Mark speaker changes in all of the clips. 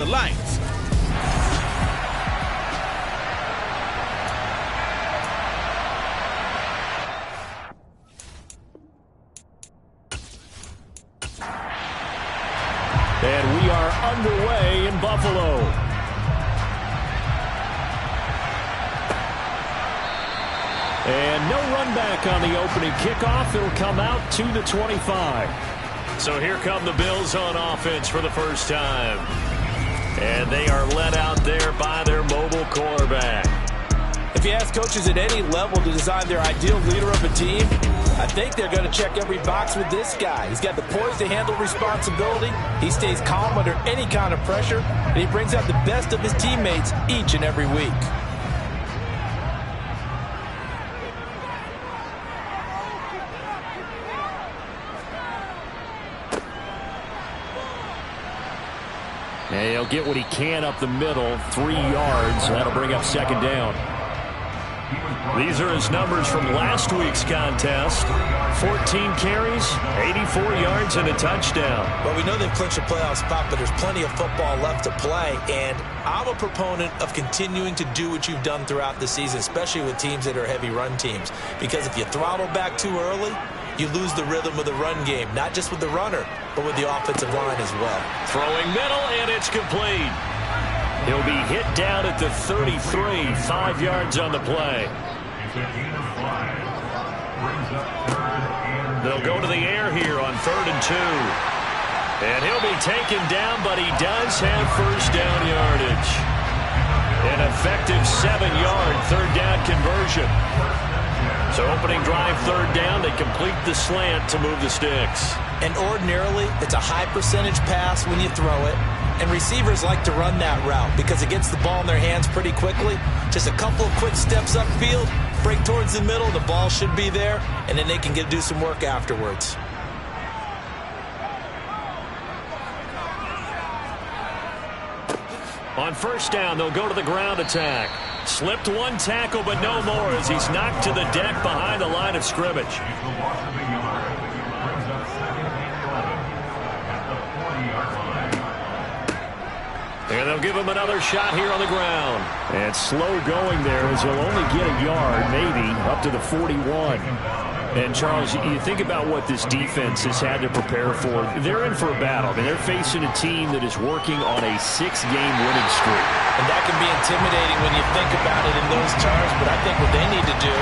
Speaker 1: the lights.
Speaker 2: And we are underway in Buffalo. And no run back on the opening kickoff. It'll come out to the 25. So here come the Bills on offense for the first time. And they are led out there by their mobile quarterback.
Speaker 1: If you ask coaches at any level to design their ideal leader of a team, I think they're going to check every box with this guy. He's got the poise to handle responsibility. He stays calm under any kind of pressure, and he brings out the best of his teammates each and every week.
Speaker 2: And he'll get what he can up the middle, 3 yards. That'll bring up second down. These are his numbers from last week's contest. 14 carries, 84 yards, and a touchdown.
Speaker 1: Well, we know they've clinched a playoff spot, but there's plenty of football left to play. And I'm a proponent of continuing to do what you've done throughout the season, especially with teams that are heavy run teams. Because if you throttle back too early, you lose the rhythm of the run game, not just with the runner, but with the offensive line as well.
Speaker 2: Throwing middle, and it's complete. He'll be hit down at the 33, 5 yards on the play. They'll go to the air here on 3rd and 2. And he'll be taken down, but he does have first down yardage. An effective 7-yard third down conversion. So opening drive, third down, they complete the slant to move the sticks.
Speaker 1: And ordinarily, it's a high percentage pass when you throw it. And receivers like to run that route because it gets the ball in their hands pretty quickly. Just a couple of quick steps upfield, break towards the middle, the ball should be there, and then they can do some work afterwards.
Speaker 2: On first down, they'll go to the ground attack. Slipped one tackle, but no more as he's knocked to the deck behind the line of scrimmage. And they'll give him another shot here on the ground. And slow going there as he'll only get a yard, maybe, up to the 41. And, Charles, you think about what this defense has had to prepare for. They're in for a battle. I mean, they're facing a team that is working on a 6-game winning streak.
Speaker 1: And that can be intimidating when you think about it in those terms, but I think what they need to do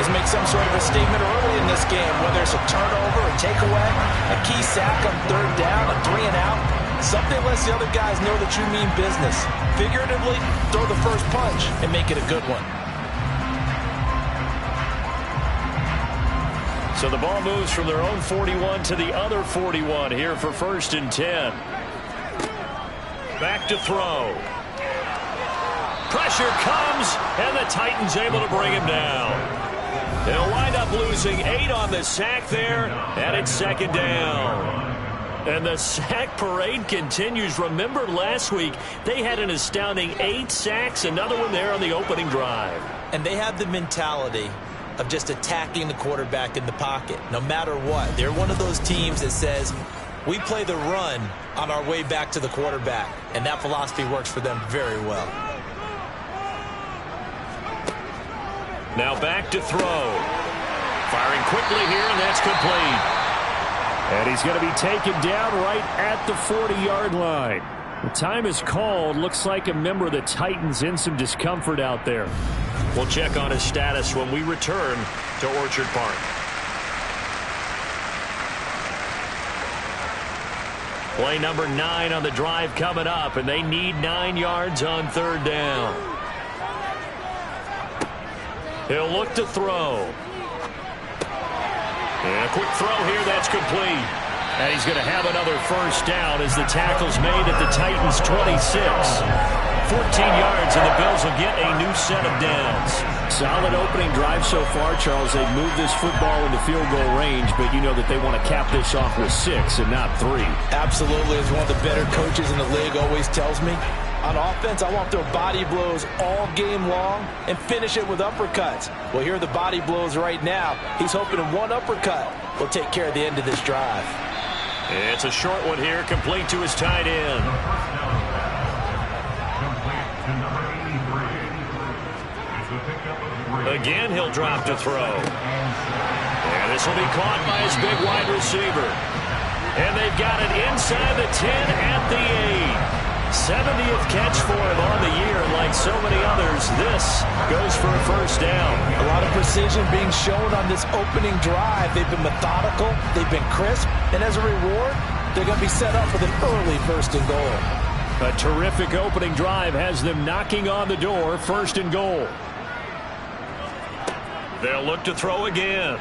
Speaker 1: is make some sort of a statement early in this game, whether it's a turnover, a takeaway, a key sack on third down, a 3-and-out. Something lets the other guys know that you mean business. Figuratively, throw the first punch and make it a good one.
Speaker 2: So the ball moves from their own 41 to the other 41 here for 1st and 10. Back to throw. Pressure comes, and the Titans able to bring him down. They'll wind up losing 8 on the sack there, and it's second down. And the sack parade continues. Remember last week, they had an astounding 8 sacks, another one there on the opening drive.
Speaker 1: And they have the mentality of just attacking the quarterback in the pocket, no matter what. They're one of those teams that says, we play the run on our way back to the quarterback, and that philosophy works for them very well.
Speaker 2: Now back to throw. Firing quickly here, and that's complete. And he's going to be taken down right at the 40-yard line. The time is called. Looks like a member of the Titans in some discomfort out there. We'll check on his status when we return to Orchard Park. Play number 9 on the drive coming up, and they need 9 yards on third down. He'll look to throw. And a quick throw here, that's complete. And he's going to have another first down as the tackle's made at the Titans' 26. 14 yards, and the Bills will get a new set of downs. Solid opening drive so far, Charles. They've moved this football into field goal range, but you know that they want to cap this off with 6 and not 3.
Speaker 1: Absolutely, as one of the better coaches in the league always tells me. On offense, I want to throw body blows all game long and finish it with uppercuts. Well, here are the body blows right now. He's hoping in one uppercut will take care of the end of this drive.
Speaker 2: It's a short one here, complete to his tight end. Again, he'll drop to throw. And this will be caught by his big wide receiver. And they've got it inside the 10 at the 8. 70th catch for him on the year. And like so many others, this goes for a first down.
Speaker 1: A lot of precision being shown on this opening drive. They've been methodical. They've been crisp. And as a reward, they're going to be set up with an early 1st and goal.
Speaker 2: A terrific opening drive has them knocking on the door. 1st and goal. They'll look to throw again.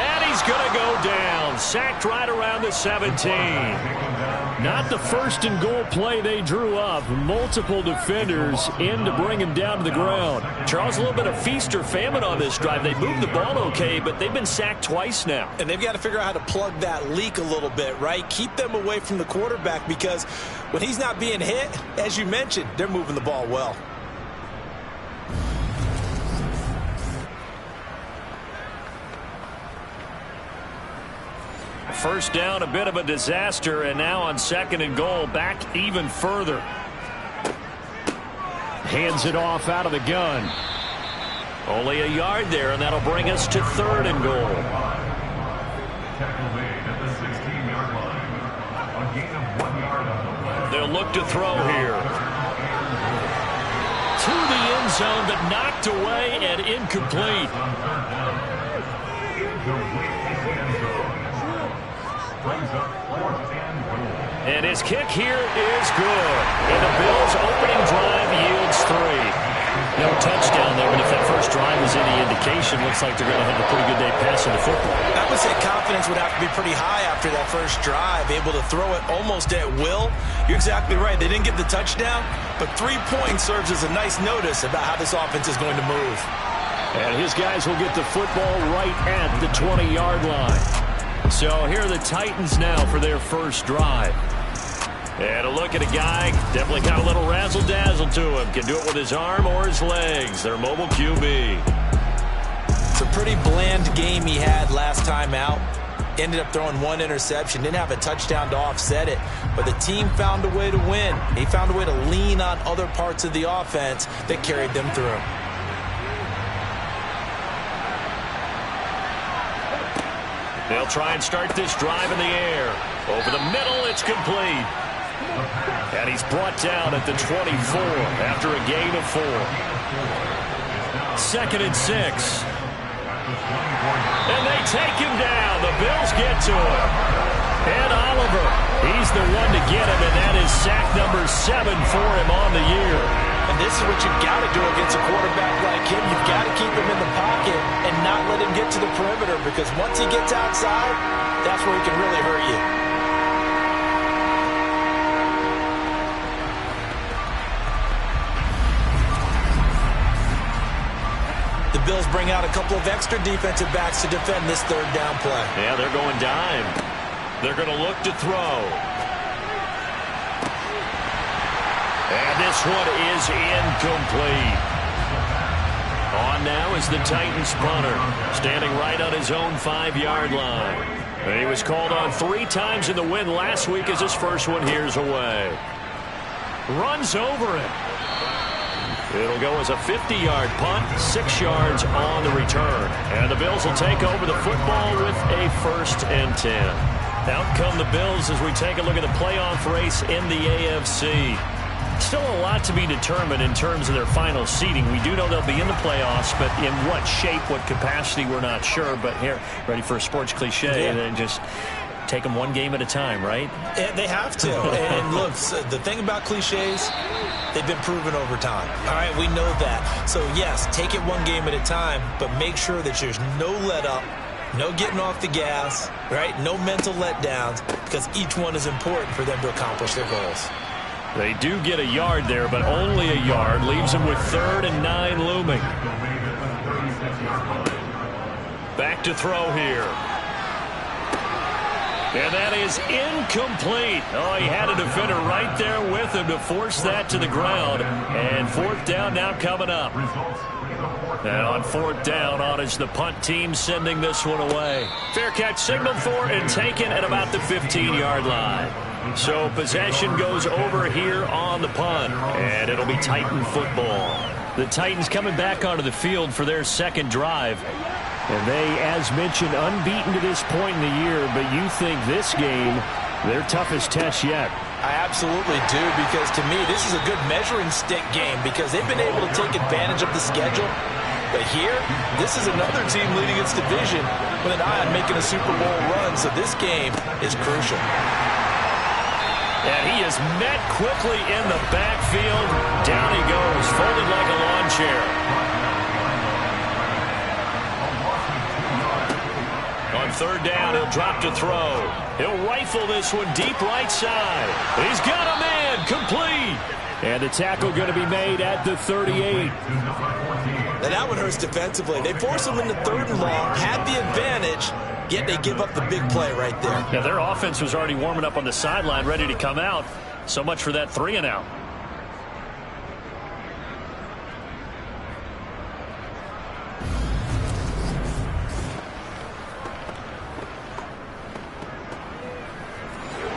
Speaker 2: And he's going to go down. Sacked right around the 17. Not the 1st and goal play they drew up. Multiple defenders in to bring him down to the ground. Charles, a little bit of feast or famine on this drive. They moved the ball okay, but they've been sacked twice now.
Speaker 1: And they've got to figure out how to plug that leak a little bit, right? Keep them away from the quarterback, because when he's not being hit, as you mentioned, they're moving the ball well.
Speaker 2: First down, a bit of a disaster, and now on 2nd and goal, back even further. Hands it off out of the gun. Only a yard there, and that'll bring us to 3rd and goal. They'll look to throw here. To the end zone, but knocked away and incomplete. And his kick here is good. And the Bills' opening drive yields 3. No touchdown there, but if that first drive is any indication, looks like they're going to have a pretty good day passing the football.
Speaker 1: I would say confidence would have to be pretty high after that first drive, able to throw it almost at will. You're exactly right. They didn't get the touchdown, but 3 points serves as a nice notice about how this offense is going to move.
Speaker 2: And his guys will get the football right at the 20-yard line. So here are the Titans now for their first drive. And a look at a guy, definitely got a little razzle-dazzle to him. Can do it with his arm or his legs. Their mobile QB.
Speaker 1: It's a pretty bland game he had last time out. Ended up throwing 1 interception. Didn't have a touchdown to offset it. But the team found a way to win. He found a way to lean on other parts of the offense that carried them through.
Speaker 2: They'll try and start this drive in the air. Over the middle, it's complete. And he's brought down at the 24 after a gain of 4. 2nd and 6. And they take him down. The Bills get to him. And Oliver, he's the one to get him, and that is sack number 7 for him on the year.
Speaker 1: And this is what you've got to do against a quarterback like him. You've got to keep him in the pocket and not let him get to the perimeter, because once he gets outside, that's where he can really hurt you. The Bills bring out a couple of extra defensive backs to defend this 3rd down play.
Speaker 2: Yeah, they're going dime. They're going to look to throw. And this one is incomplete. On now is the Titans punter, standing right on his own 5-yard line. And he was called on 3 times in the win last week as his first one here's away. Runs over him. It'll go as a 50-yard punt, 6 yards on the return. And the Bills will take over the football with a 1st and 10. Out come the Bills as we take a look at the playoff race in the AFC. Still a lot to be determined in terms of their final seeding. We do know they'll be in the playoffs, but in what shape, what capacity, we're not sure. But here, ready for a sports cliche, and then just take them one game at a time, right?
Speaker 1: Yeah, they have to. And look, the thing about cliches, they've been proven over time. All right, we know that. So, yes, take it one game at a time, but make sure that there's no let-up, no getting off the gas, right? No mental letdowns, because each one is important for them to accomplish their goals.
Speaker 2: They do get a yard there, but only a yard. Leaves them with 3rd and 9 looming. Back to throw here. And that is incomplete. Oh, he had a defender right there with him to force that to the ground. And 4th down now coming up. And on 4th down, on is the punt team sending this one away. Fair catch signaled for and taken at about the 15-yard line. So possession goes over here on the punt, and it'll be Titan football. The Titans coming back onto the field for their second drive. And they, as mentioned, unbeaten to this point in the year, but you think this game, their toughest test yet.
Speaker 1: I absolutely do, because to me, this is a good measuring stick game because they've been able to take advantage of the schedule. But here, this is another team leading its division with an eye on making a Super Bowl run, so this game is crucial.
Speaker 2: And he is met quickly in the backfield. Down he goes, folded like a lawn chair. On third down, he'll drop to throw. He'll rifle this one deep right side. He's got a man, complete. And the tackle going to be made at the 38.
Speaker 1: And that one hurts defensively. They force him into third and long, had the advantage, yet they give up the big play right there.
Speaker 2: Yeah, their offense was already warming up on the sideline, ready to come out. So much for that 3-and-out.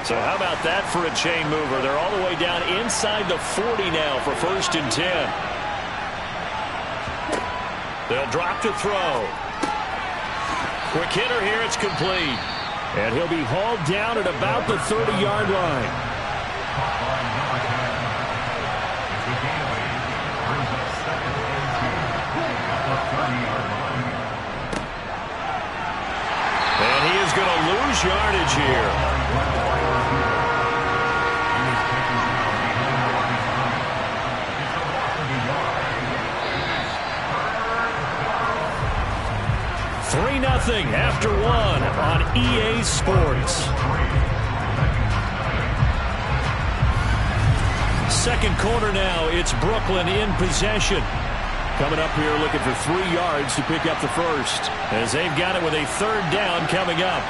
Speaker 2: So how about that for a chain mover? They're all the way down inside the 40 now for 1st and 10. They'll drop to throw. Quick hitter here, it's complete. And he'll be hauled down at about the 30-yard line. And he is going to lose yardage here. Nothing after one on EA Sports. Second quarter now, it's Brooklyn in possession. Coming up here looking for 3 yards to pick up the first, as they've got it with a third down coming up.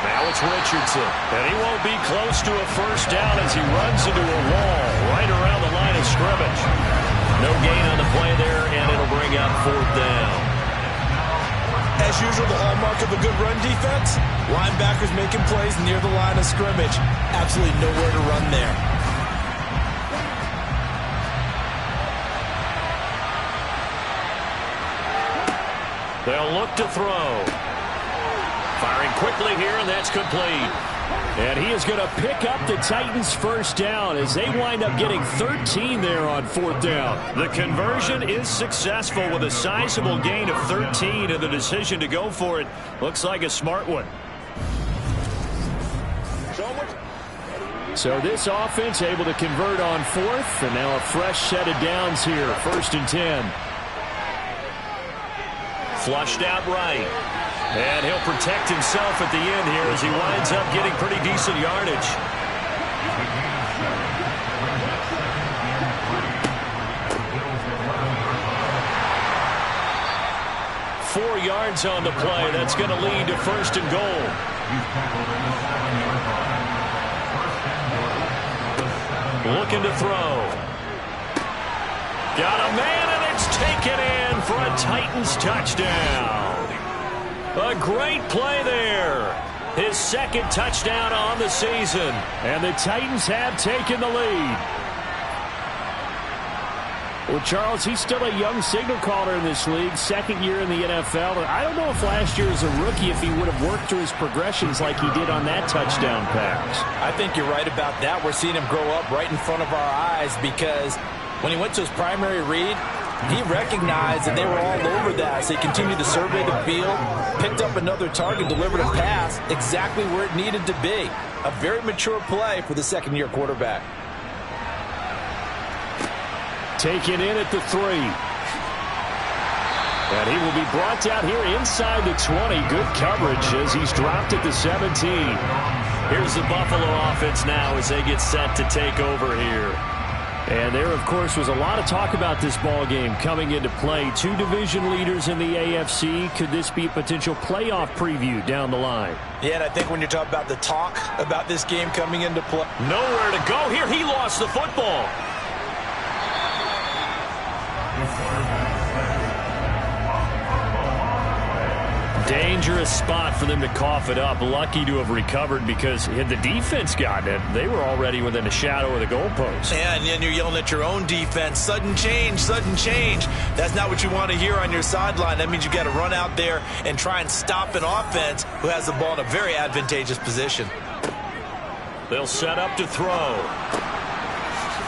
Speaker 2: Now it's Richardson, and he won't be close to a first down as he runs into a wall right around the line of scrimmage. No gain on the play there, and it'll bring up 4th down.
Speaker 1: As usual, the hallmark of a good run defense, linebackers making plays near the line of scrimmage. Absolutely nowhere to run there.
Speaker 2: They'll look to throw. Firing quickly here, and that's complete. And he is going to pick up the Titans' first down as they wind up getting 13 there on 4th down. The conversion is successful with a sizable gain of 13, and the decision to go for it looks like a smart one. So this offense able to convert on 4th, and now a fresh set of downs here, 1st and 10. Flushed out right. And he'll protect himself at the end here as he winds up getting pretty decent yardage. Four yards on the play. That's going to lead to 1st and goal. Looking to throw. Got a man, and it's taken in for a Titans touchdown. A great play there. His second touchdown on the season. And the Titans have taken the lead. Well, Charles, he's still a young signal caller in this league, 2nd year in the NFL. And I don't know if last year as a rookie if he would have worked through his progressions like he did on that touchdown pass.
Speaker 1: I think you're right about that. We're seeing him grow up right in front of our eyes because when he went to his primary read, he recognized that they were all over that as they continued to survey the field, picked up another target, delivered a pass exactly where it needed to be. A very mature play for the 2nd-year quarterback.
Speaker 2: Taken in at the 3. And he will be brought down here inside the 20. Good coverage as he's dropped at the 17. Here's the Buffalo offense now as they get set to take over here. And there, of course, was a lot of talk about this ball game coming into play. 2 division leaders in the AFC. Could this be a potential playoff preview down the line?
Speaker 1: Yeah, and I think when you're talking about the talk about this game coming into play.
Speaker 2: Nowhere to go here. He lost the football. Dangerous spot for them to cough it up. Lucky to have recovered, because had the defense gotten it, they were already within a shadow of the goalpost.
Speaker 1: Yeah, and then you're yelling at your own defense. Sudden change, sudden change. That's not what you want to hear on your sideline. That means you got to run out there and try and stop an offense who has the ball in a very advantageous position.
Speaker 2: They'll set up to throw.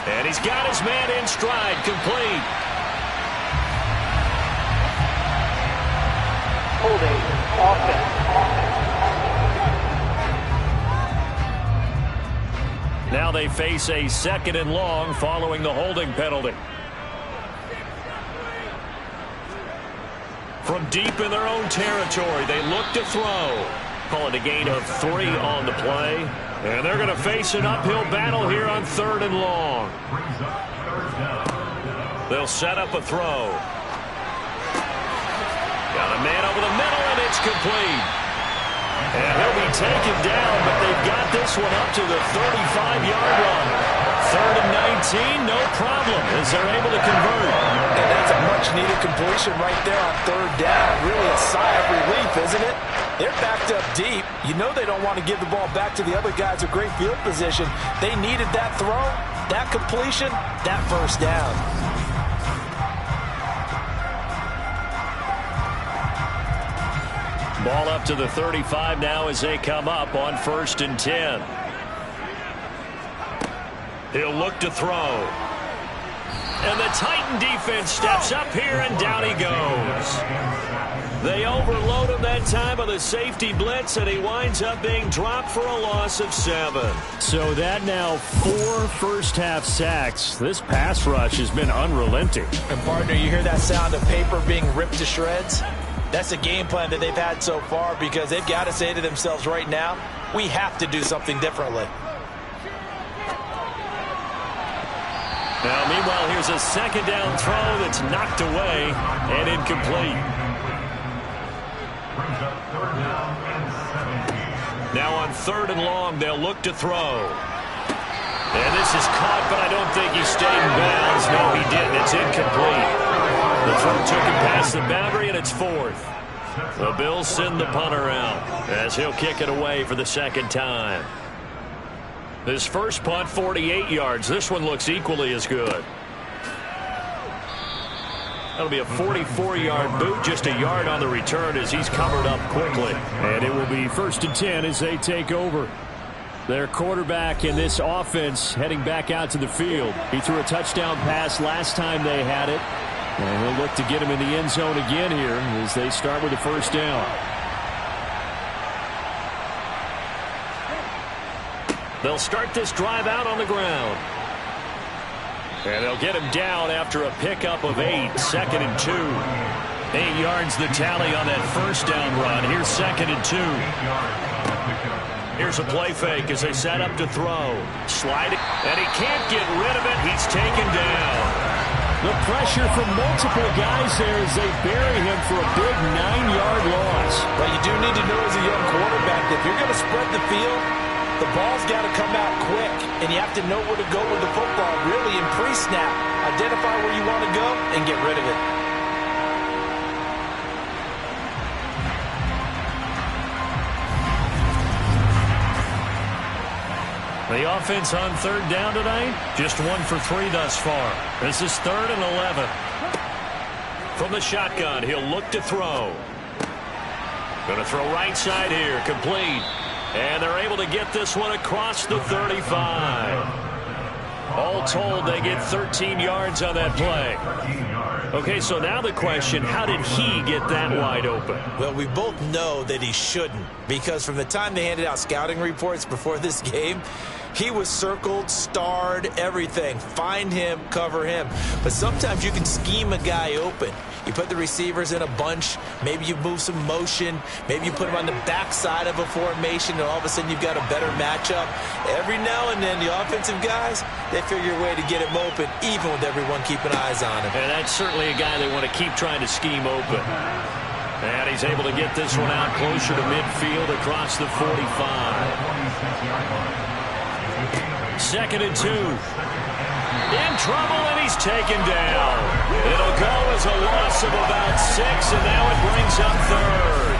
Speaker 2: And he's got his man in stride, complete.
Speaker 3: Holding offense.
Speaker 2: Now they face a 2nd and long following the holding penalty. From deep in their own territory, they look to throw. Call it a gain of 3 on the play. And they're going to face an uphill battle here on 3rd and long. They'll set up a throw. Got a man over the middle, and it's complete. And he'll be taken down, but they've got this one up to the 35-yard line. 3rd and 19, no problem, as they're able to convert.
Speaker 1: And that's a much-needed completion right there on 3rd down. Really a sigh of relief, isn't it? They're backed up deep. You know they don't want to give the ball back to the other guys with great field position. They needed that throw, that completion, that 1st down.
Speaker 2: Ball up to the 35 now as they come up on 1st and 10. He'll look to throw. And the Titan defense steps up here, and down he goes. They overload him that time on the safety blitz, and he winds up being dropped for a loss of 7. So that now 4 first-half sacks. This pass rush has been unrelenting.
Speaker 1: And, partner, you hear that sound of paper being ripped to shreds? That's a game plan that they've had so far, because they've got to say to themselves right now, we have to do something differently.
Speaker 2: Now, meanwhile, here's a 2nd down throw that's knocked away and incomplete. Now on 3rd and long, they'll look to throw. And this is caught, but I don't think he stayed in bounds. No, he didn't. It's incomplete. The throw took him past the boundary, and it's 4th. The Bills send the punter out as he'll kick it away for the 2nd time. His first punt, 48 yards. This one looks equally as good. That'll be a 44-yard boot, just a yard on the return as he's covered up quickly. And it will be 1st and 10 as they take over. Their quarterback in this offense heading back out to the field. He threw a touchdown pass last time they had it. And he'll look to get him in the end zone again here as they start with the 1st down. They'll start this drive out on the ground. And they'll get him down after a pickup of 8, 2nd and 2. 8 yards the tally on that 1st down run. Here's 2nd and 2. Here's a play fake as they set up to throw. Sliding, and he can't get rid of it. He's taken down. The pressure from multiple guys there as they bury him for a big 9-yard loss.
Speaker 1: But you do need to know as a young quarterback that if you're going to spread the field, the ball's got to come out quick, and you have to know where to go with the football, really in pre-snap. Identify where you want to go and get rid of it.
Speaker 2: The offense on 3rd down tonight, just 1 for 3 thus far. This is 3rd and 11. From the shotgun, he'll look to throw. Going to throw right side here, complete. And they're able to get this one across the 35. All told, they get 13 yards on that play. Okay, so now the question, how did he get that wide open?
Speaker 1: Well, we both know that he shouldn't, because from the time they handed out scouting reports before this game, he was circled, starred, everything. Find him, cover him. But sometimes you can scheme a guy open. You put the receivers in a bunch. Maybe you move some motion. Maybe you put them on the backside of a formation, and all of a sudden you've got a better matchup. Every now and then, the offensive guys, they figure a way to get him open, even with everyone keeping eyes on him.
Speaker 2: And that's certainly a guy they want to keep trying to scheme open. And he's able to get this one out closer to midfield across the 45. 2nd and 2. In trouble, and he's taken down. It'll go as a loss of about 6, and now it brings up 3rd.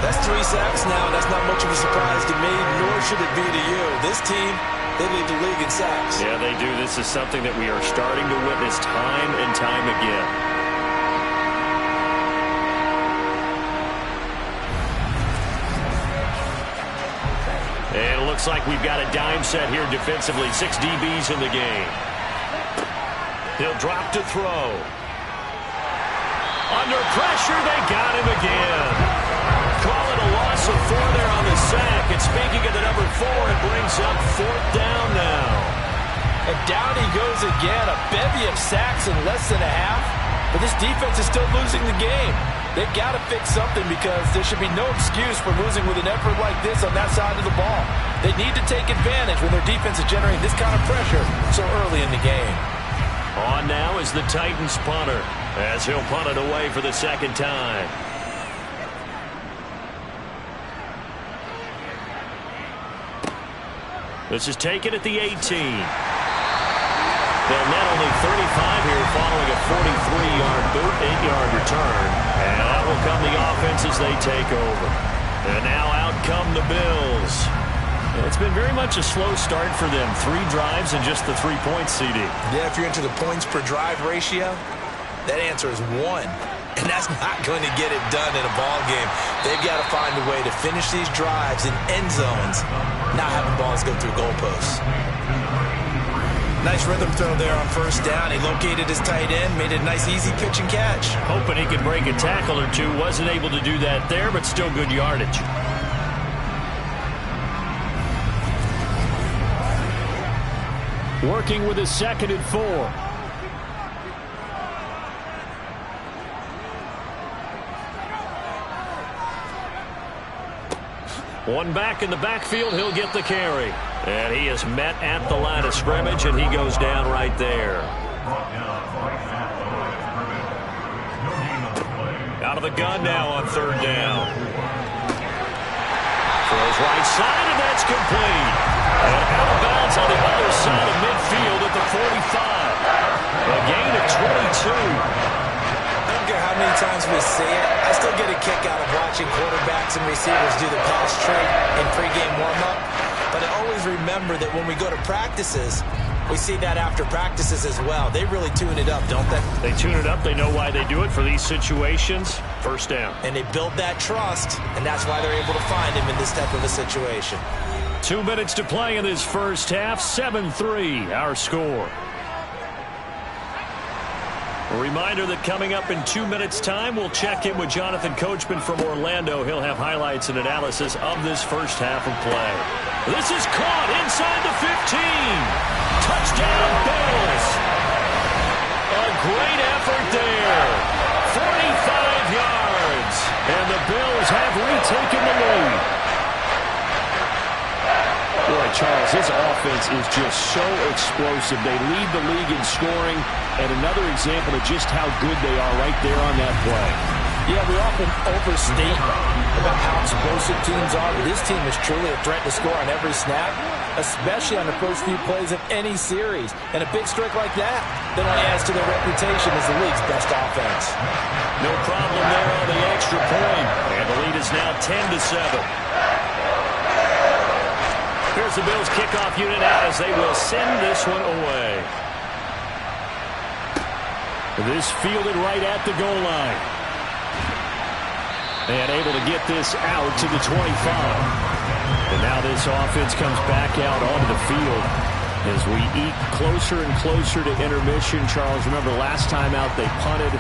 Speaker 1: That's 3 sacks now, and that's not much of a surprise to me, nor should it be to you. This team, they lead the league in sacks.
Speaker 2: Yeah, they do. This is something that we are starting to witness time and time again. And it looks like we've got a dime set here defensively. 6 DBs in the game. He'll drop to throw. Under pressure, they got him again. Call it a loss of 4 there on the sack. And speaking of the number 4, it brings up 4th down now.
Speaker 1: And down he goes again. A bevy of sacks in less than a half. But this defense is still losing the game. They've got to fix something because there should be no excuse for losing with an effort like this on that side of the ball. They need to take advantage when their defense is generating this kind of pressure so early in the game.
Speaker 2: On now is the Titans punter as he'll punt it away for the 2nd time. This is taken at the 18. They'll net only 35 here following a 43-yard boot, 8-yard return. And that will come the offense as they take over. And now out come the Bills. It's been very much a slow start for them. 3 drives and just the 3 points, CD.
Speaker 1: Yeah, if you're into the points per drive ratio, that answer is 1. And that's not going to get it done in a ball game. They've got to find a way to finish these drives in end zones, not having balls go through goalposts. Nice rhythm throw there on 1st down. He located his tight end, made a nice easy pitch and catch.
Speaker 2: Hoping he could break a tackle or two. Wasn't able to do that there, but still good yardage. Working with a 2nd and 4. One back in the backfield, he'll get the carry. And he is met at the line of scrimmage, and he goes down right there. Out of the gun now on 3rd down. Throws right side, and that's complete. And out of bounds on the other side of midfield at the 45. A gain of 22.
Speaker 1: I don't care how many times we see it. I still get a kick out of watching quarterbacks and receivers do the pass trade in pregame warm-up. But I always remember that when we go to practices, we see that after practices as well. They really tune it up, don't they?
Speaker 2: They tune it up. They know why they do it for these situations. 1st down.
Speaker 1: And they build that trust, and that's why they're able to find him in this type of a situation.
Speaker 2: 2 minutes to play in this 1st half. 7-3, our score. A reminder that coming up in 2 minutes' time, we'll check in with Jonathan Coachman from Orlando. He'll have highlights and analysis of this 1st half of play. This is caught inside the 15. Touchdown, Bills. A great effort there. 45 yards. And the Bills have retaken the lead. Boy, Charles, this offense is just so explosive. They lead the league in scoring, and another example of just how good they are right there on that play.
Speaker 1: Yeah, we often overstate about how explosive teams are, but this team is truly a threat to score on every snap, especially on the first few plays of any series. And a big streak like that only adds to their reputation as the league's best offense.
Speaker 2: No problem there on the extra point, and the lead is now 10-7. Here's the Bills kickoff unit out as they will send this one away. This fielded right at the goal line. And able to get this out to the 25. And now this offense comes back out onto the field as we eat closer and closer to intermission. Charles, remember last time out they punted.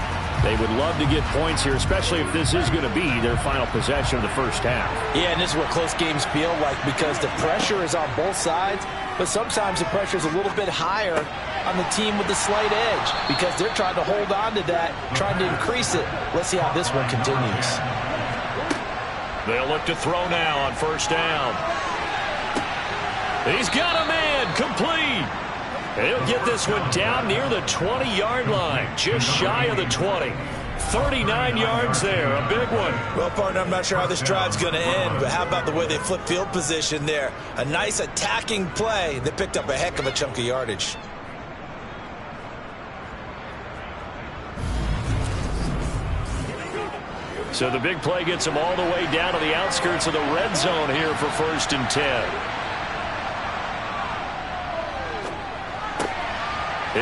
Speaker 2: They would love to get points here, especially if this is going to be their final possession of the 1st half.
Speaker 1: Yeah, and this is what close games feel like because the pressure is on both sides, but sometimes the pressure is a little bit higher on the team with the slight edge because they're trying to hold on to that, trying to increase it. Let's see how this one continues.
Speaker 2: They'll look to throw now on 1st down. He's got a man, complete. He'll get this one down near the 20-yard line, just shy of the 20. 39 yards there, a big one.
Speaker 1: Well, partner, I'm not sure how this drive's going to end, but how about the way they flip field position there? A nice attacking play that picked up a heck of a chunk of yardage.
Speaker 2: So the big play gets them all the way down to the outskirts of the red zone here for 1st and 10.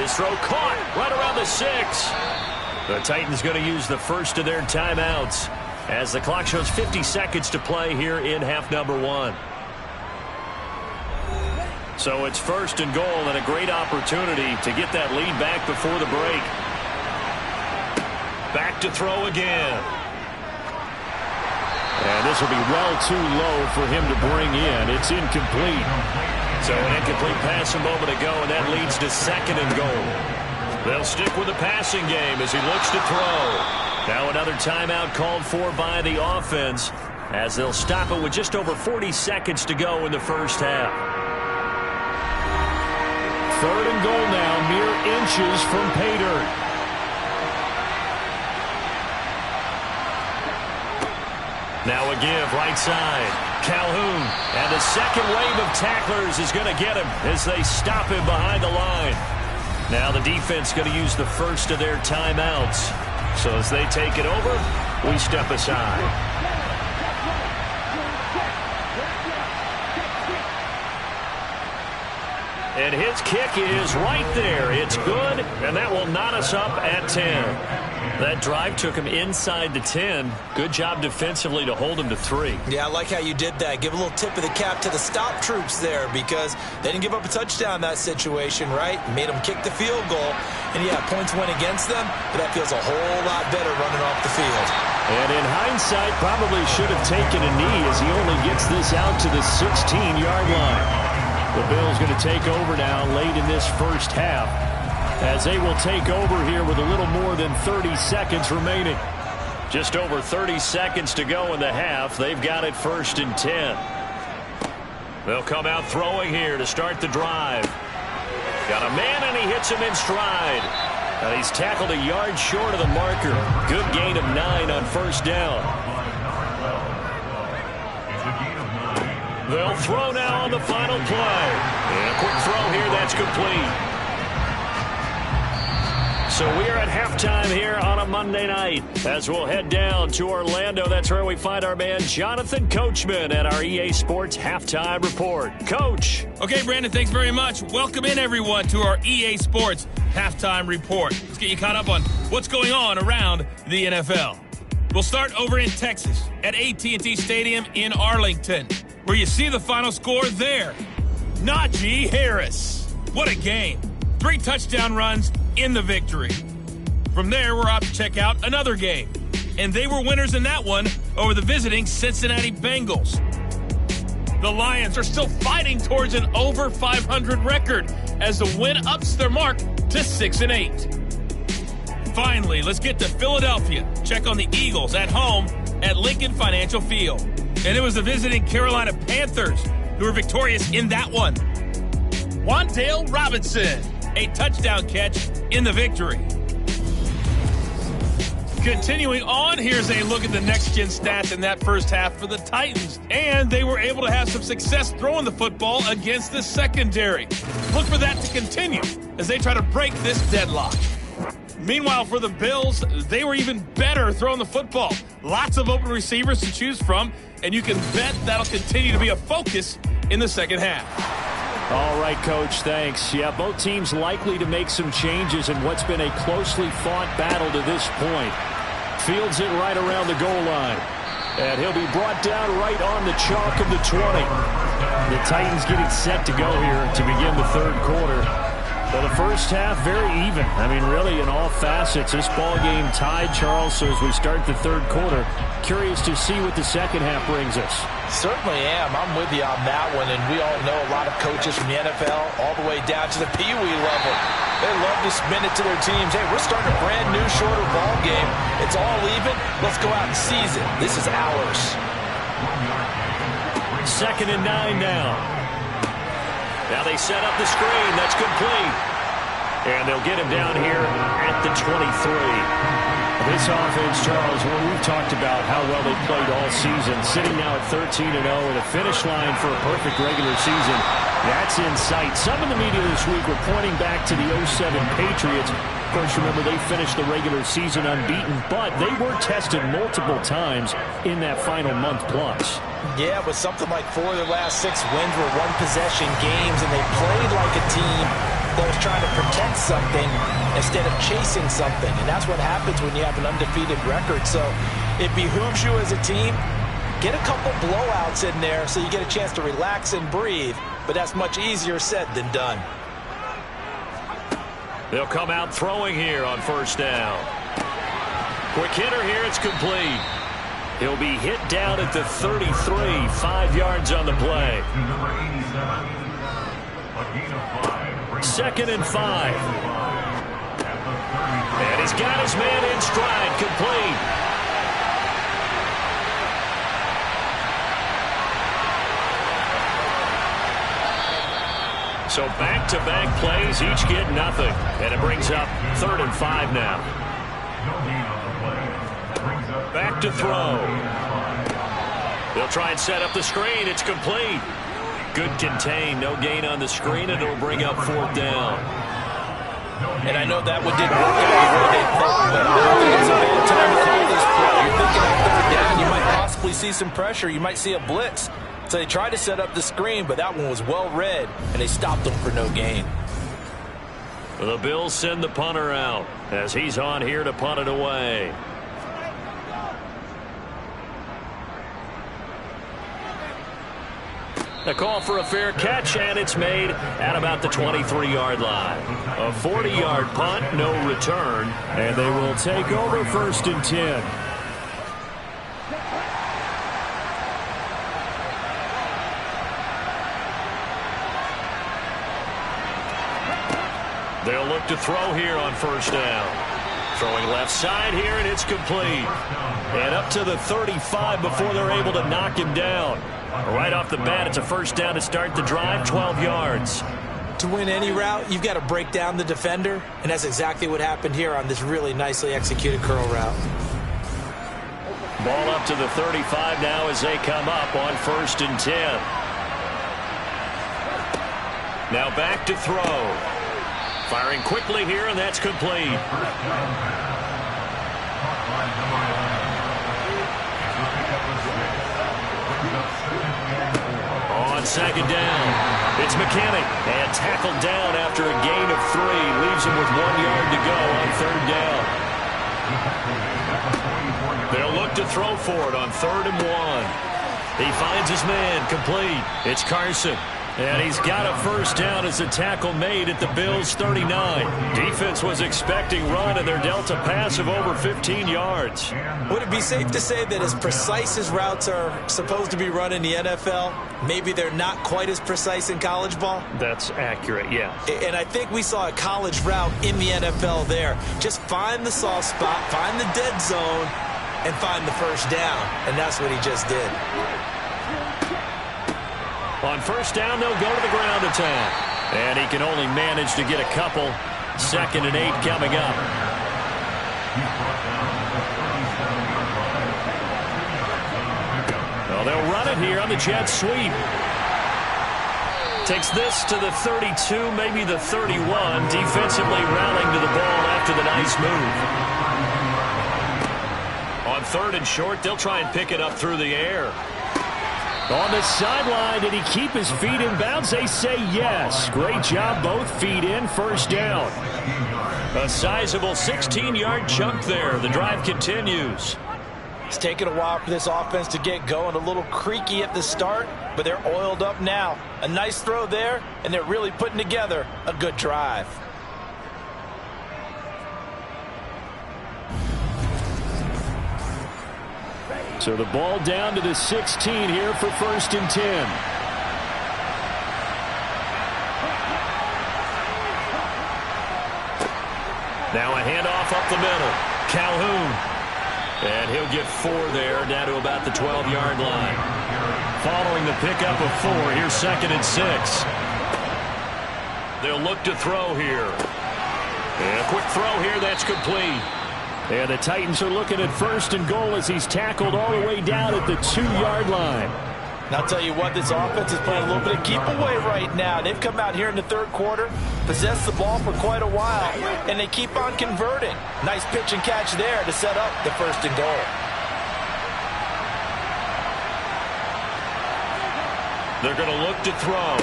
Speaker 2: His throw caught right around the 6. The Titans going to use the first of their timeouts as the clock shows 50 seconds to play here in half number 1. So it's 1st and goal and a great opportunity to get that lead back before the break. Back to throw again. And this will be well too low for him to bring in. It's incomplete. So an incomplete pass a moment ago, and that leads to 2nd and goal. They'll stick with the passing game as he looks to throw. Now another timeout called for by the offense as they'll stop it with just over 40 seconds to go in the first half. 3rd and goal now, mere inches from pay dirt. Now a give right side. Calhoun. And the second wave of tacklers is going to get him as they stop him behind the line. Now the defense going to use the first of their timeouts. So as they take it over, we step aside. And his kick is right there. It's good, and that will knot us up at 10. That drive took him inside the 10. Good job defensively to hold him to 3.
Speaker 1: Yeah, I like how you did that. Give a little tip of the cap to the stop troops there because they didn't give up a touchdown in that situation, right? Made them kick the field goal. And, yeah, points went against them, but that feels a whole lot better running off the field.
Speaker 2: And in hindsight, probably should have taken a knee as he only gets this out to the 16-yard line. The Bills going to take over now late in this first half as they will take over here with a little more than 30 seconds remaining. Just over 30 seconds to go in the half. They've got it 1st and 10. They'll come out throwing here to start the drive. Got a man, and he hits him in stride. And he's tackled a yard short of the marker. Good gain of 9 on 1st down. They'll throw now on the final play. And a quick throw here, that's complete. So we are at halftime here on a Monday night as we'll head down to Orlando. That's where we find our man Jonathan Coachman at our EA Sports Halftime Report. Coach.
Speaker 4: Okay, Brandon, thanks very much. Welcome in, everyone, to our EA Sports Halftime Report. Let's get you caught up on what's going on around the NFL. We'll start over in Texas at AT&T Stadium in Arlington, where you see the final score there. Najee Harris. What a game. 3 touchdown runs in the victory. From there, we're off to check out another game. And they were winners in that one over the visiting Cincinnati Bengals. The Lions are still fighting towards an over 500 record as the win ups their mark to 6-8. Finally, let's get to Philadelphia. Check on the Eagles at home at Lincoln Financial Field. And it was the visiting Carolina Panthers who were victorious in that one. Wan'Dale Robinson, a touchdown catch in the victory. Continuing on, here's a look at the next-gen stats in that first half for the Titans. And they were able to have some success throwing the football against the secondary. Look for that to continue as they try to break this deadlock. Meanwhile, for the Bills, they were even better throwing the football. Lots of open receivers to choose from, and you can bet that'll continue to be a focus in the second half.
Speaker 2: All right, Coach, thanks. Yeah, both teams likely to make some changes in what's been a closely fought battle to this point. Fields it right around the goal line. And he'll be brought down right on the chalk of the 20. The Titans getting set to go here to begin the third quarter. Well, the first half, very even. I mean, really, in all facets, this ball game tied, Charles. So as we start the third quarter, curious to see what the second half brings us.
Speaker 1: Certainly am. I'm with you on that one. And we all know a lot of coaches from the NFL all the way down to the Pee Wee level. They love to spin it to their teams. Hey, we're starting a brand new, shorter ball game. It's all even. Let's go out and seize it. This is ours.
Speaker 2: 2nd and 9 now. Now they set up the screen. That's complete. And they'll get him down here at the 23. This offense, Charles, well, we've talked about how well they played all season, sitting now at 13-0 at a finish line for a perfect regular season. That's in sight. Some in the media this week were pointing back to the 07 Patriots. Of course, remember, they finished the regular season unbeaten, but they were tested multiple times in that final month plus.
Speaker 1: Yeah, but something like 4 of their last 6 wins were one-possession games, and they played like a team that was trying to protect something instead of chasing something. And that's what happens when you have an undefeated record. So it behooves you as a team, get a couple blowouts in there so you get a chance to relax and breathe. But that's much easier said than done.
Speaker 2: They'll come out throwing here on first down. Quick hitter here, it's complete. He'll be hit down at the 33, 5 yards on the play. 2nd and 5. And he's got his man in stride, complete. So back-to-back plays, each get nothing. And it brings up 3rd and 5 now. Back to throw. They'll try and set up the screen. It's complete. Good contain. No gain on the screen, and it'll bring up 4th down.
Speaker 1: And I know that one didn't work out the way they thought, but I don't think it's a bad time to call this play. You're thinking on 3rd down, you might possibly see some pressure. You might see a blitz. So they tried to set up the screen, but that one was well read, and they stopped them for no gain.
Speaker 2: The Bills send the punter out as he's on here to punt it away. A call for a fair catch, and it's made at about the 23-yard line. A 40-yard punt, no return, and they will take over 1st and 10. They'll look to throw here on first down. Throwing left side here, and it's complete. And up to the 35 before they're able to knock him down. Right off the bat, it's a first down to start the drive, 12 yards.
Speaker 1: To win any route, you've got to break down the defender, and that's exactly what happened here on this really nicely executed curl route.
Speaker 2: Ball up to the 35 now as they come up on 1st and 10. Now back to throw. Firing quickly here, and that's complete. On 2nd down, it's McKinnon, and tackled down after a gain of 3. Leaves him with 1 yard to go on 3rd down. They'll look to throw for it on 3rd and 1. He finds his man, complete. It's Carson. And he's got a first down as the tackle made at the Bills' 39. Defense was expecting run, and they're dealt a pass of over 15 yards.
Speaker 1: Would it be safe to say that as precise as routes are supposed to be run in the NFL, maybe they're not quite as precise in college ball?
Speaker 2: That's accurate, yeah.
Speaker 1: And I think we saw a college route in the NFL there. Just find the soft spot, find the dead zone, and find the first down. And that's what he just did.
Speaker 2: On first down, they'll go to the ground attack. And he can only manage to get a couple. 2nd and 8 coming up. Well, they'll run it here on the jet sweep. Takes this to the 32, maybe the 31. Defensively rallying to the ball after the nice move. On 3rd and short, they'll try and pick it up through the air. On the sideline, did he keep his feet in bounds? They say yes. Great job, both feet in, first down. A sizable 16-yard chunk there. The drive continues.
Speaker 1: It's taken a while for this offense to get going. A little creaky at the start, but they're oiled up now. A nice throw there, and they're really putting together a good drive.
Speaker 2: So the ball down to the 16 here for 1st and 10. Now a handoff up the middle. Calhoun. And he'll get 4 there, down to about the 12-yard line. Following the pickup of 4, here's 2nd and 6. They'll look to throw here. And a quick throw here, that's complete. And the Titans are looking at 1st and goal as he's tackled all the way down at the 2-yard line.
Speaker 1: And I'll tell you what, this offense is playing a little bit of keep away right now. They've come out here in the 3rd quarter, possessed the ball for quite a while, and they keep on converting. Nice pitch and catch there to set up the 1st and goal.
Speaker 2: They're going to look to throw.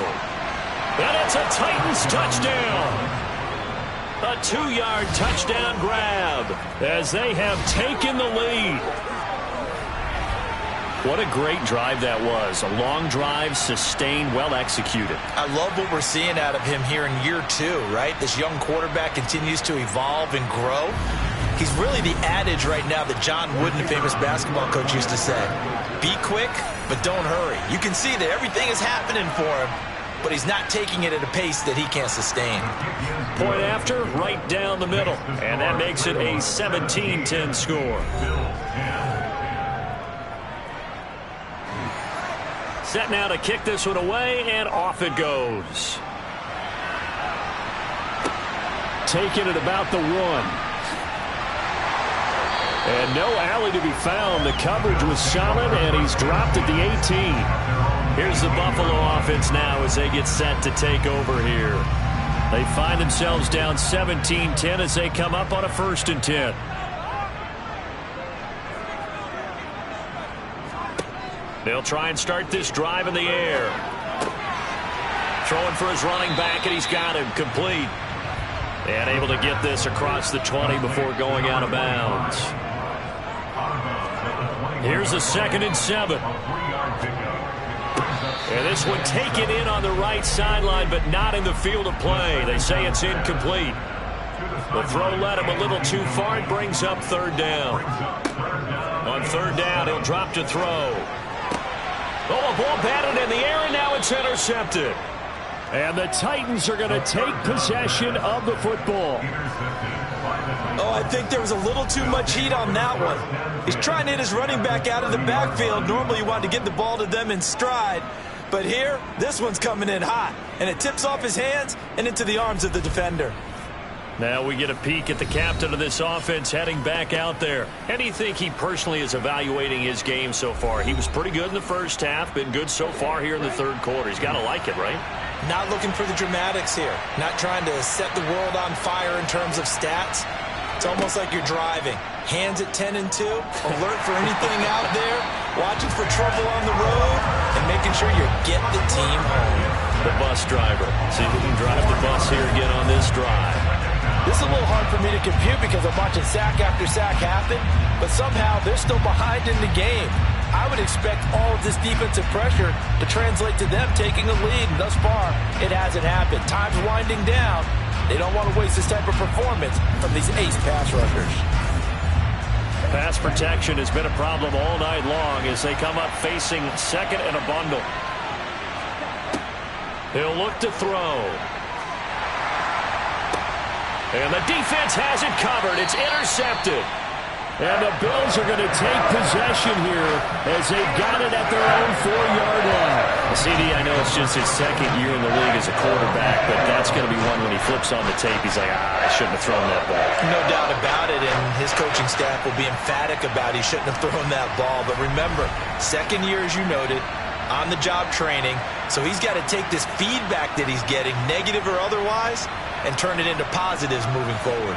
Speaker 2: And it's a Titans touchdown. A 2-yard touchdown grab as they have taken the lead. What a great drive that was. A long drive, sustained, well executed.
Speaker 1: I love what we're seeing out of him here in year 2, right? This young quarterback continues to evolve and grow. He's really the adage right now that John Wooden, the famous basketball coach, used to say. Be quick, but don't hurry. You can see that everything is happening for him, but he's not taking it at a pace that he can't sustain.
Speaker 2: Point after, right down the middle. And that makes it a 17-10 score. Set now to kick this one away, and off it goes. Taking it about the 1. And no alley to be found. The coverage was solid, and he's dropped at the 18. Here's the Buffalo offense now as they get set to take over here. They find themselves down 17-10 as they come up on a 1st and 10. They'll try and start this drive in the air. Throwing for his running back, and he's got him complete. And able to get this across the 20 before going out of bounds. Here's a 2nd and 7. And this one taken in on the right sideline, but not in the field of play. They say it's incomplete. The throw led him a little too far. It brings up 3rd down. On 3rd down, he'll drop to throw. Oh, a ball batted in the air, and now it's intercepted. And the Titans are going to take possession of the football.
Speaker 1: Oh, I think there was a little too much heat on that one. He's trying to hit his running back out of the backfield. Normally, you want to get the ball to them in stride. But here, this one's coming in hot. And it tips off his hands and into the arms of the defender.
Speaker 2: Now we get a peek at the captain of this offense heading back out there. How do you think he personally is evaluating his game so far? He was pretty good in the 1st half, been good so far here in the 3rd quarter. He's got to like it, right?
Speaker 1: Not looking for the dramatics here. Not trying to set the world on fire in terms of stats. It's almost like you're driving. Hands at 10 and 2, alert for anything out there, watching for trouble on the road, and making sure you get the team home.
Speaker 2: The bus driver. See if we can drive the bus here again on this drive.
Speaker 1: This is a little hard for me to compute because I'm watching sack after sack happen, but somehow they're still behind in the game. I would expect all of this defensive pressure to translate to them taking a lead, and thus far, it hasn't happened. Time's winding down. They don't want to waste this type of performance from these ace pass rushers.
Speaker 2: Pass protection has been a problem all night long as they come up facing 2nd and a bundle. He'll look to throw. And the defense has it covered. It's intercepted. And the Bills are going to take possession here as they've got it at their own 4-yard line. CD, I know it's just his 2nd year in the league as a quarterback, but that's going to be one when he flips on the tape. He's like, I shouldn't have thrown that ball.
Speaker 1: No doubt about it, and his coaching staff will be emphatic about he shouldn't have thrown that ball. But remember, 2nd year, as you noted, on-the-job training, so he's got to take this feedback that he's getting, negative or otherwise, and turn it into positives moving forward.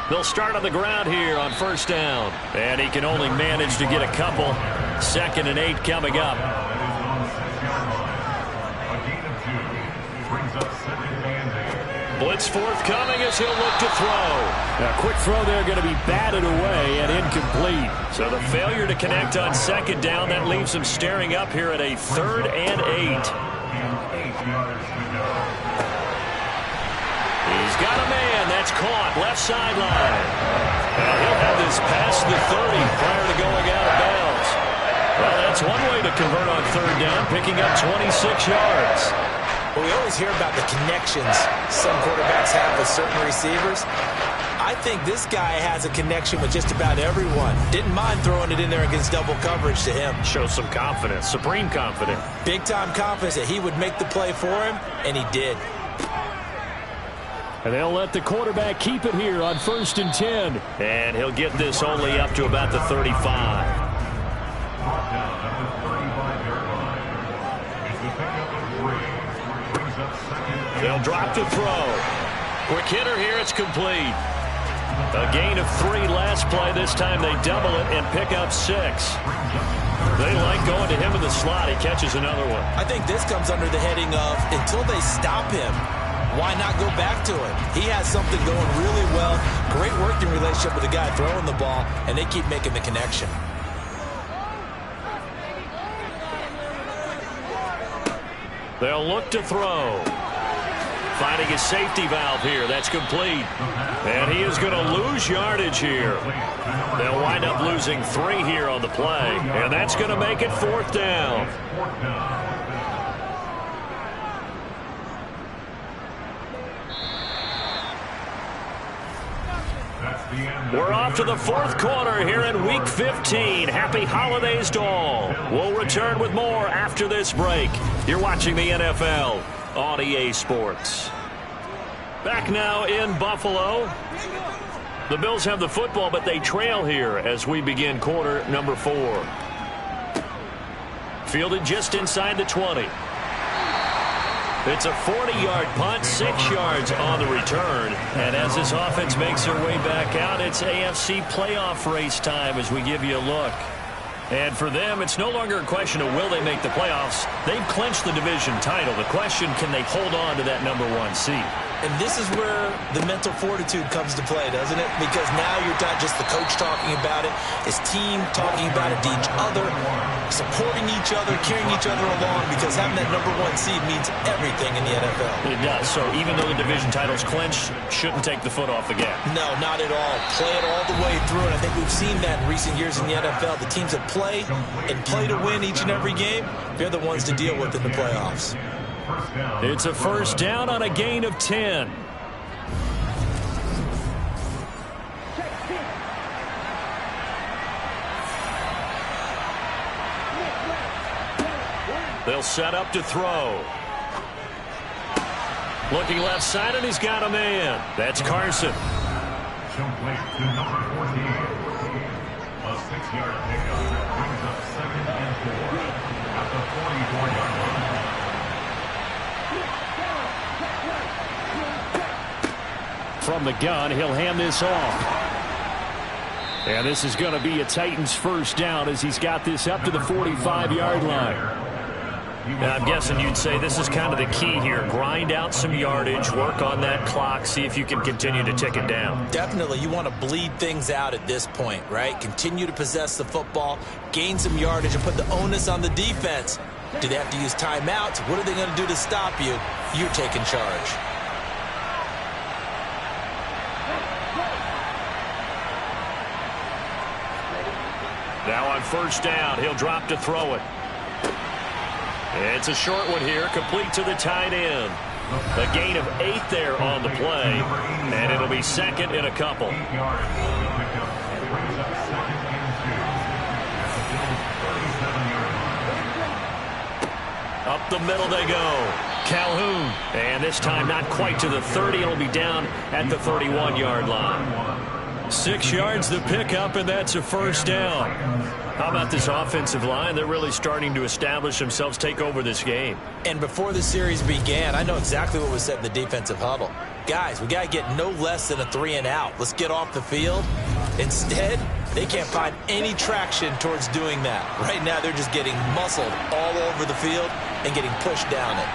Speaker 2: They'll start on the ground here on 1st down. And he can only manage to get a couple. 2nd and 8 coming up. Blitz forthcoming as he'll look to throw. Now, quick throw there going to be batted away and incomplete. So the failure to connect on 2nd down, that leaves him staring up here at a 3rd and 8. He's got a man. That's caught. Left sideline. Now he'll have this past the 30 prior to going out of bounds. Well, that's one way to convert on 3rd down, picking up 26 yards.
Speaker 1: Well, we always hear about the connections some quarterbacks have with certain receivers. I think this guy has a connection with just about everyone. Didn't mind throwing it in there against double coverage to him.
Speaker 2: Shows some confidence, supreme confidence.
Speaker 1: Big-time confidence that he would make the play for him, and he did.
Speaker 2: And they'll let the quarterback keep it here on 1st and 10. And he'll get this only up to about the 35. They'll drop to throw. Quick hitter here, it's complete. A gain of 3 last play. This time they double it and pick up 6. They like going to him in the slot. He catches another one.
Speaker 1: I think this comes under the heading of until they stop him, why not go back to him? He has something going really well. Great working relationship with the guy throwing the ball, and they keep making the connection.
Speaker 2: They'll look to throw. Finding his safety valve here. That's complete. And he is going to lose yardage here. They'll wind up losing 3 here on the play. And that's going to make it 4th down. We're off to the 4th quarter here in Week 15. Happy holidays to all. We'll return with more after this break. You're watching the NFL on EA Sports. Back now in Buffalo. The Bills have the football, but they trail here as we begin quarter number 4. Fielded just inside the 20. It's a 40-yard punt, 6 yards on the return. And as this offense makes their way back out, it's AFC playoff race time as we give you a look. And for them, it's no longer a question of will they make the playoffs. They've clinched the division title. The question, can they hold on to that number 1 seed?
Speaker 1: And this is where the mental fortitude comes to play, doesn't it? Because now you're not just the coach talking about it, his team talking about it to each other, supporting each other, carrying each other along, because having that number 1 seed means everything in the NFL.
Speaker 2: It does. So even though the division title's clinched, shouldn't take the foot off the gas.
Speaker 1: No, not at all. Play it all the way through, and I think we've seen that in recent years in the NFL. The teams that play and play to win each and every game, they're the ones to deal with in the playoffs.
Speaker 2: It's a 1st down on a gain of 10. They'll set up to throw. Looking left side, and he's got a man. That's Carson.
Speaker 5: Complete to number 14. A 6-yard pickup brings up 2nd and 4 at the 44-yard line.
Speaker 2: From the gun, he'll hand this off. And this is going to be a Titans 1st down as he's got this up to the 45-yard line. And I'm guessing you'd say this is kind of the key here. Grind out some yardage, work on that clock, see if you can continue to tick it down.
Speaker 1: Definitely. You want to bleed things out at this point, right? Continue to possess the football, gain some yardage, and put the onus on the defense. Do they have to use timeouts? What are they going to do to stop you? You're taking charge.
Speaker 2: Now on 1st down, he'll drop to throw it. It's a short one here, complete to the tight end. A gain of 8 there on the play, and it'll be 2nd and a couple.
Speaker 5: 8 yards. Pickup brings up 2nd and 2 at the Bills' 37-yard line.
Speaker 2: Up the middle they go. Calhoun. And this time not quite to the 30. It'll be down at the 31-yard line. 6 yards the pickup, and that's a 1st down. How about this offensive line? They're really starting to establish themselves, take over this game.
Speaker 1: And before the series began, I know exactly what was said in the defensive huddle. Guys, we got to get no less than a 3-and-out. Let's get off the field. Instead, they can't find any traction towards doing that. Right now, they're just getting muscled all over the field and getting pushed down it.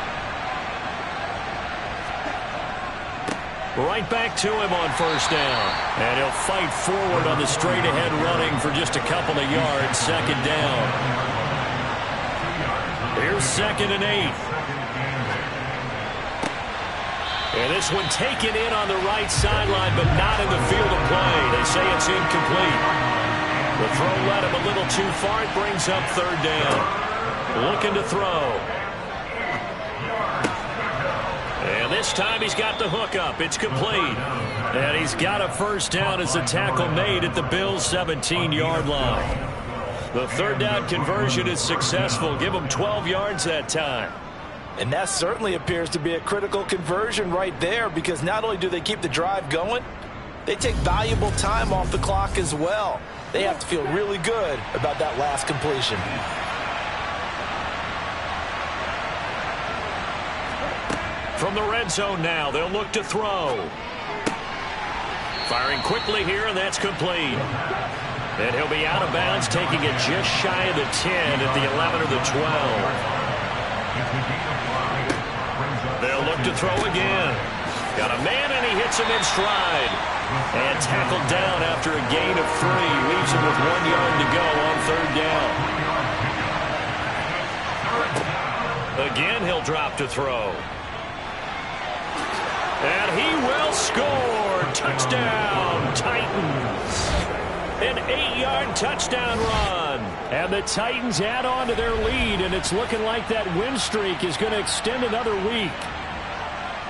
Speaker 2: Right back to him on 1st down. And he'll fight forward on the straight-ahead running for just a couple of yards. 2nd down. Here's 2nd and 8. And this one taken in on the right sideline, but not in the field of play. They say it's incomplete. The throw led him a little too far. It brings up 3rd down. Looking to throw. And This time he's got the hook up. It's complete. And he's got a first down as the tackle made at the Bills' 17-yard line. The third down conversion is successful. Give him 12 yards that time.
Speaker 1: And that certainly appears to be a critical conversion right there, because not only do they keep the drive going, they take valuable time off the clock as well. They have to feel really good about that last completion.
Speaker 2: From the red zone now, they'll look to throw. Firing quickly here, and that's complete. And he'll be out of bounds, taking it just shy of the 10 at the 11 or the 12. They'll look to throw again. Got a man, and he hits him in stride. And tackled down after a gain of 3. Leaves him with 1 yard to go on third down. Again, he'll drop to throw. And he will score. Touchdown, Titans. An 8-yard touchdown run. And the Titans add on to their lead, and it's looking like that win streak is going to extend another week.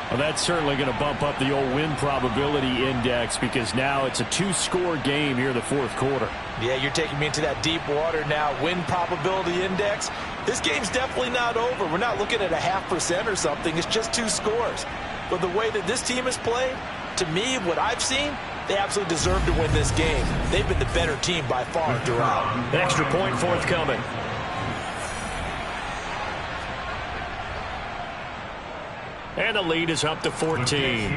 Speaker 2: Well, that's certainly going to bump up the old win probability index, because now it's a 2-score game here in the fourth quarter.
Speaker 1: Yeah, you're taking me into that deep water now. Win probability index. This game's definitely not over. We're not looking at a 0.5% or something. It's just 2 scores. But the way that this team has played, to me, what I've seen, they absolutely deserve to win this game. They've been the better team by far throughout.
Speaker 2: Extra point forthcoming. And the lead is up to 14.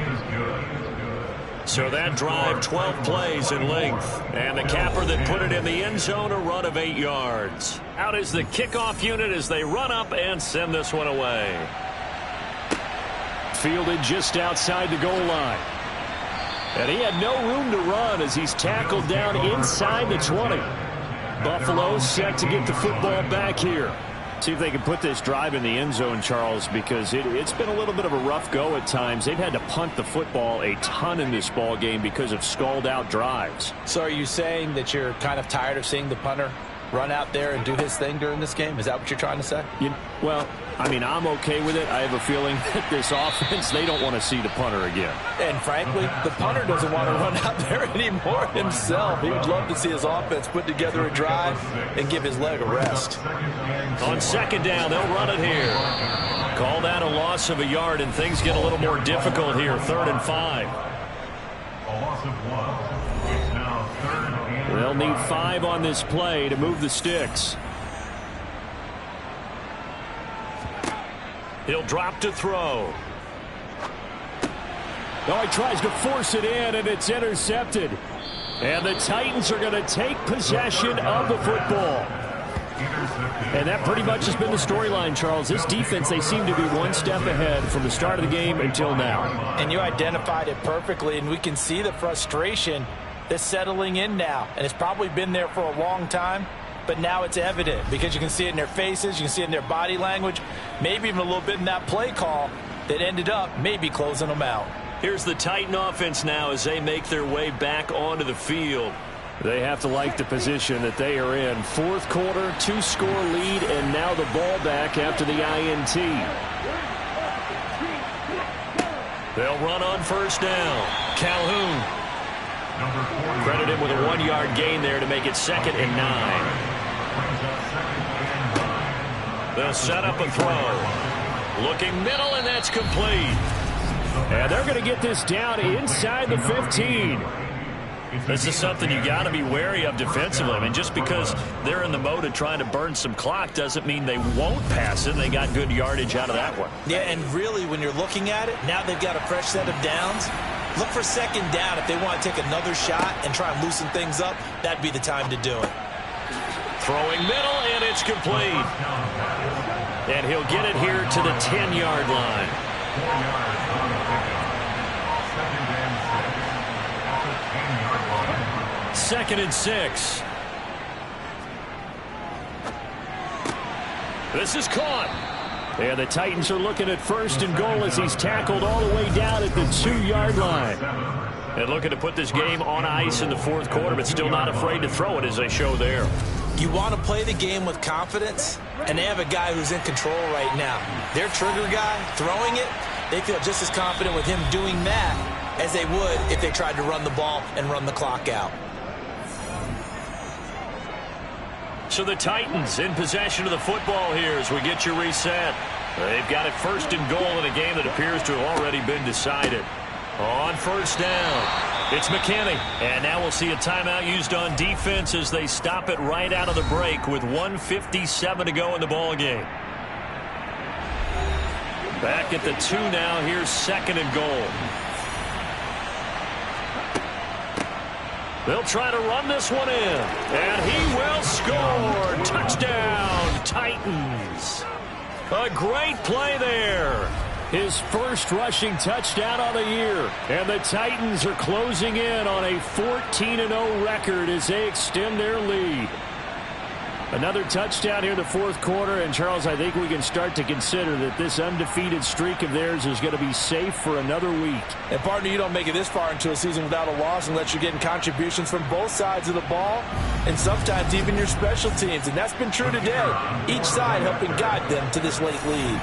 Speaker 2: So that drive, 12 plays in length. And the capper that put it in the end zone, a run of 8 yards. Out is the kickoff unit as they run up and send this one away. Fielded just outside the goal line. And he had no room to run as he's tackled down inside the 20. Buffalo set to get the football back here. See if they can put this drive in the end zone, Charles, because it's been a little bit of a rough go at times. They've had to punt the football a ton in this ball game because of stalled-out drives.
Speaker 1: So are you saying that you're kind of tired of seeing the punter run out there and do his thing during this game? Is that what you're trying to say?
Speaker 2: Well, I mean, I'm okay with it. I have a feeling that this offense, they don't want to see the punter again.
Speaker 1: And frankly, the punter doesn't want to run out there anymore himself. He would love to see his offense put together a drive and give his leg a rest.
Speaker 2: On second down, they'll run it here. Call that a loss of a yard, and things get a little more difficult here. 3rd and 5.
Speaker 5: A loss of 1. It's now 3rd and
Speaker 2: They'll need 5 on this play to move the sticks. He'll drop to throw. Oh, he tries to force it in, and it's intercepted. And the Titans are going to take possession of the football. And that pretty much has been the storyline, Charles. This defense, they seem to be one step ahead from the start of the game until now.
Speaker 1: And you identified it perfectly, and we can see the frustration that's settling in now. And it's probably been there for a long time, but now it's evident because you can see it in their faces, you can see it in their body language, maybe even a little bit in that play call that ended up maybe closing them out.
Speaker 2: Here's the Titan offense now as they make their way back onto the field. They have to like the position that they are in. Fourth quarter, 2-score lead, and now the ball back after the INT. They'll run on first down. Calhoun. Credit him with a 1-yard gain there to make it 2nd and 9. They'll set up a throw. Looking middle, and that's complete. And they're going to get this down inside the 15. This is something you got to be wary of defensively. I mean, just because they're in the mode of trying to burn some clock doesn't mean they won't pass it. They got good yardage out of that one.
Speaker 1: Yeah, and really, when you're looking at it, now they've got a fresh set of downs. Look for 2nd down. If they want to take another shot and try and loosen things up, that'd be the time to do it.
Speaker 2: Throwing middle, and it's complete. And he'll get it here to the 10-yard line.
Speaker 5: 4 yards on the pickup. 2nd and 6 at the 10-yard line.
Speaker 2: 2nd and 6. This is caught. And the Titans are looking at 1st and goal as he's tackled all the way down at the 2-yard line. And looking to put this game on ice in the fourth quarter, but still not afraid to throw it as they show there.
Speaker 1: You want to play the game with confidence, and they have a guy who's in control right now. Their trigger guy throwing it, they feel just as confident with him doing that as they would if they tried to run the ball and run the clock out.
Speaker 2: So the Titans in possession of the football here as we get you reset. They've got it first and goal in a game that appears to have already been decided. On first down, it's McKinney. And now we'll see a timeout used on defense as they stop it right out of the break with 1:57 to go in the ball game. Back at the 2 now. Here's second and goal. They'll try to run this one in. And he will score. Touchdown, Titans. A great play there. His first rushing touchdown on the year. And the Titans are closing in on a 14-0 record as they extend their lead. Another touchdown here in the fourth quarter. And, Charles, I think we can start to consider that this undefeated streak of theirs is going to be safe for another week.
Speaker 1: And, partner, you don't make it this far into a season without a loss unless you're getting contributions from both sides of the ball and sometimes even your special teams. And that's been true today. Each side helping guide them to this late lead.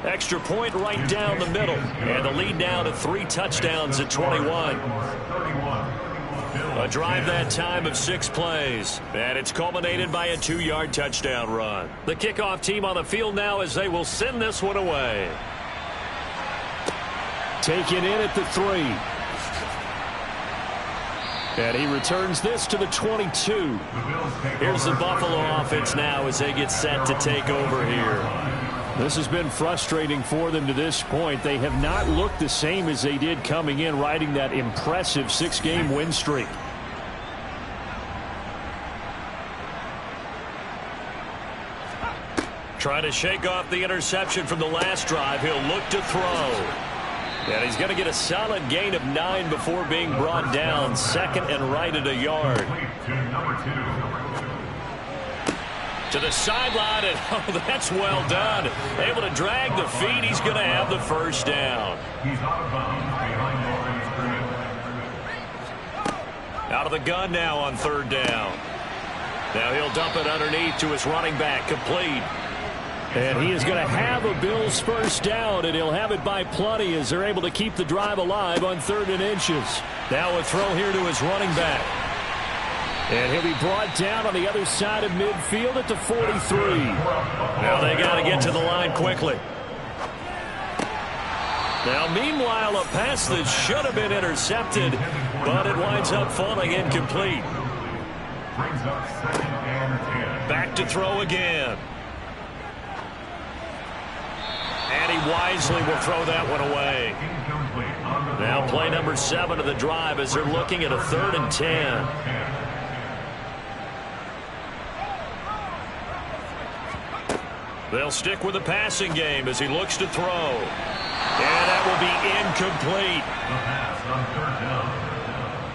Speaker 2: Extra point right down the middle. And the lead now to 3 touchdowns at 21. A drive that time of 6 plays. And it's culminated by a 2-yard touchdown run. The kickoff team on the field now as they will send this one away. Taken in at the 3. And he returns this to the 22. Here's the Buffalo offense now as they get set to take over here. This has been frustrating for them to this point. They have not looked the same as they did coming in, riding that impressive 6-game win streak. Trying to shake off the interception from the last drive. He'll look to throw. And he's going to get a solid gain of 9 before being brought down. Second and right at a yard. To the sideline, and oh, that's well done. Able to drag the feet. He's going to have the first down.
Speaker 5: He's out of bounds behind the scrimmage.
Speaker 2: Out of the gun now on third down. Now he'll dump it underneath to his running back, complete. And he is going to have a Bills first down, and he'll have it by plenty as they're able to keep the drive alive on 3rd and inches. Now a throw here to his running back. And he'll be brought down on the other side of midfield at the 43. Now they got to get to the line quickly. Now, meanwhile, a pass that should have been intercepted, but it winds up falling incomplete. Back to throw again. And he wisely will throw that one away. Now play number 7 of the drive as they're looking at a 3rd and 10. They'll stick with the passing game as he looks to throw. And that will be incomplete.
Speaker 5: The pass on 3rd down.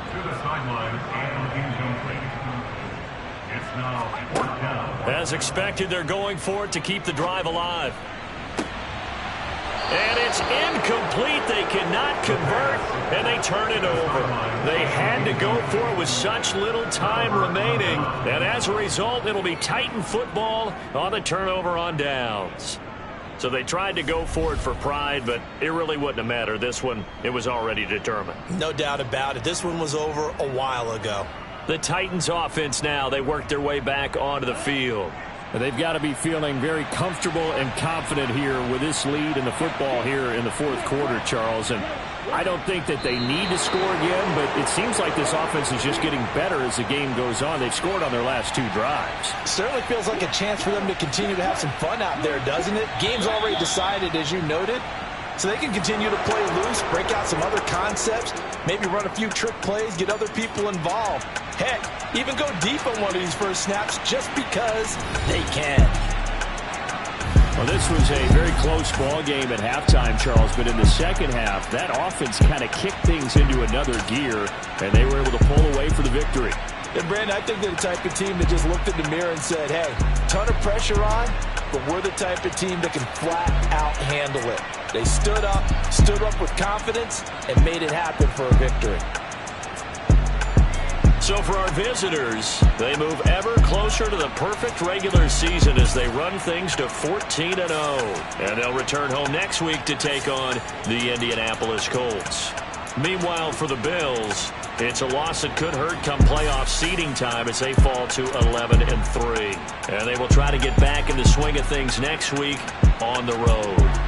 Speaker 5: To the sideline and incomplete. It's now 4th down.
Speaker 2: As expected, they're going for it to keep the drive alive. And it's incomplete. They cannot convert, and they turn it over. They had to go for it with such little time remaining, and as a result, it'll be Titan football on the turnover on downs. So they tried to go for it for pride, but it really wouldn't have mattered. This one, it was already determined.
Speaker 1: No doubt about it. This one was over a while ago.
Speaker 2: The Titans offense now, they worked their way back onto the field. They've got to be feeling very comfortable and confident here with this lead in the football here in the fourth quarter, Charles. And I don't think that they need to score again, but it seems like this offense is just getting better as the game goes on. They've scored on their last 2 drives.
Speaker 1: Certainly feels like a chance for them to continue to have some fun out there, doesn't it? Game's already decided, as you noted. So they can continue to play loose, break out some other concepts, maybe run a few trick plays, get other people involved. Heck, even go deep on one of these first snaps just because they can.
Speaker 2: Well, this was a very close ball game at halftime, Charles, but in the second half, that offense kind of kicked things into another gear, and they were able to pull away for the victory.
Speaker 1: And, Brandon, I think they're the type of team that just looked in the mirror and said, hey, ton of pressure on, but we're the type of team that can flat out handle it. They stood up with confidence, and made it happen for a victory.
Speaker 2: So for our visitors, they move ever closer to the perfect regular season as they run things to 14-0. And they'll return home next week to take on the Indianapolis Colts. Meanwhile, for the Bills, it's a loss that could hurt come playoff seeding time as they fall to 11-3. And they will try to get back in the swing of things next week on the road.